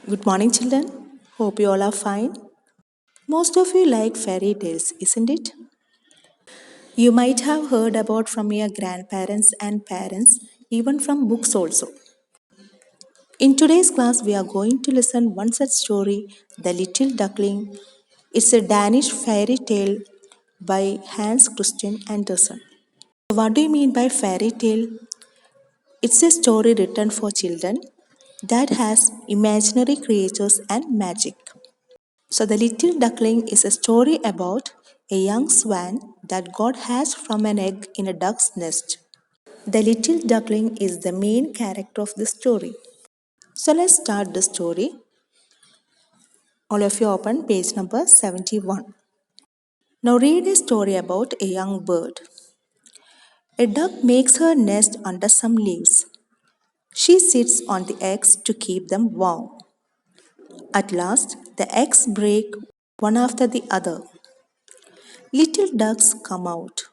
Good morning, children. Hope you all are fine. Most of you like fairy tales, isn't it? You might have heard about from your grandparents and parents, even from books also. In today's class, we are going to listen one such story, The Little Duckling. It's a Danish fairy tale by Hans Christian Andersen. What do you mean by fairy tale? It's a story written for children that has imaginary creatures and magic. So, The Little Duckling is a story about a young swan that got hatched from an egg in a duck's nest. The little duckling is the main character of the story. So, let's start the story. All of you open page number 71. Now, read a story about a young bird. A duck makes her nest under some leaves. She sits on the eggs to keep them warm. At last, the eggs break one after the other. Little ducks come out.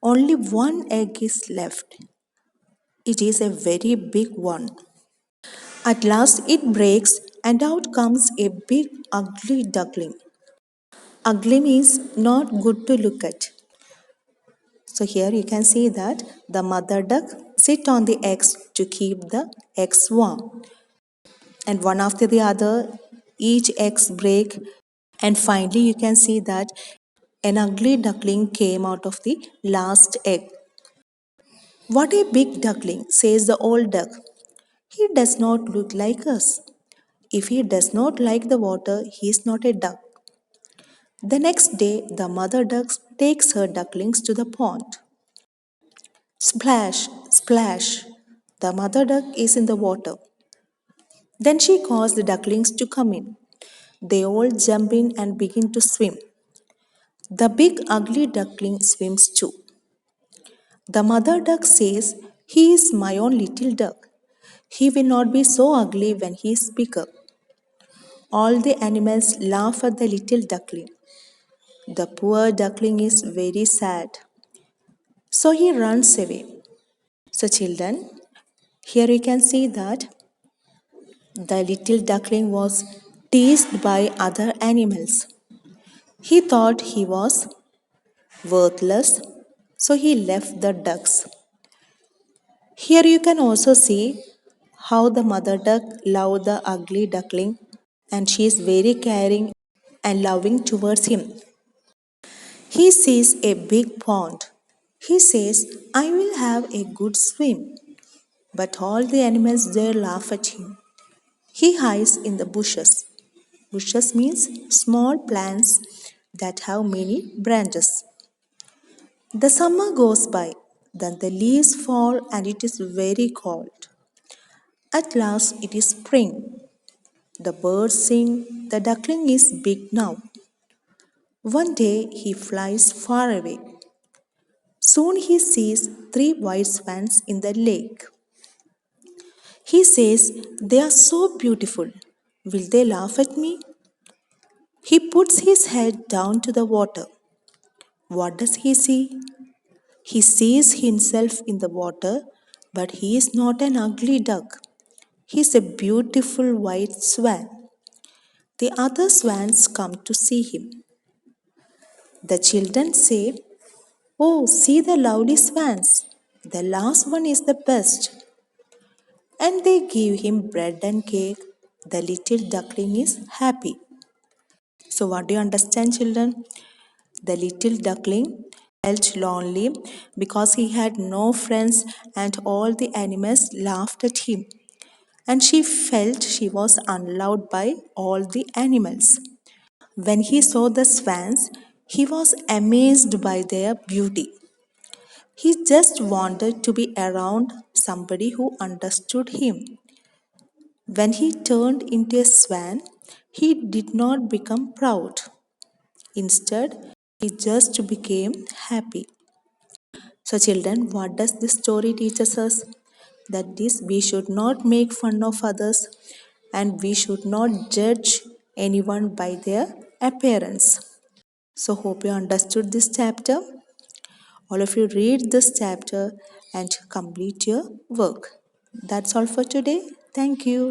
Only one egg is left. It is a very big one. At last it breaks and out comes a big ugly duckling. Ugly means not good to look at. So here you can see that the mother duck sit on the eggs to keep the eggs warm. And one after the other each eggs break, and finally you can see that an ugly duckling came out of the last egg. What a big duckling, says the old duck. He does not look like us. If he does not like the water, he is not a duck. The next day, the mother duck takes her ducklings to the pond. Splash, splash. The mother duck is in the water. Then she calls the ducklings to come in. They all jump in and begin to swim. The big ugly duckling swims too. The mother duck says, "He is my own little duck. He will not be so ugly when he is bigger." All the animals laugh at the little duckling. The poor duckling is very sad. So he runs away. So, children, here you can see that the little duckling was teased by other animals. He thought he was worthless, so he left the ducks. Here you can also see how the mother duck loved the ugly duckling, and she is very caring and loving towards him. He sees a big pond. He says, "I will have a good swim." But all the animals there laugh at him. He hides in the bushes. Bushes means small plants that have many branches. The summer goes by. Then the leaves fall and it is very cold. At last it is spring. The birds sing. The duckling is big now. One day he flies far away. Soon he sees three white swans in the lake. He says, "They are so beautiful. Will they laugh at me?" He puts his head down to the water. What does he see? He sees himself in the water, but he is not an ugly duck. He is a beautiful white swan. The other swans come to see him. The children say, "Oh, see the lovely swans. The last one is the best." And they give him bread and cake. The little duckling is happy. So, what do you understand, children? The little duckling felt lonely because he had no friends and all the animals laughed at him. And she felt she was unloved by all the animals. When he saw the swans, he was amazed by their beauty. He just wanted to be around somebody who understood him. When he turned into a swan, he did not become proud. Instead, he just became happy. So, children, what does this story teach us? That this we should not make fun of others and we should not judge anyone by their appearance. So, hope you understood this chapter. All of you read this chapter and complete your work. That's all for today. Thank you.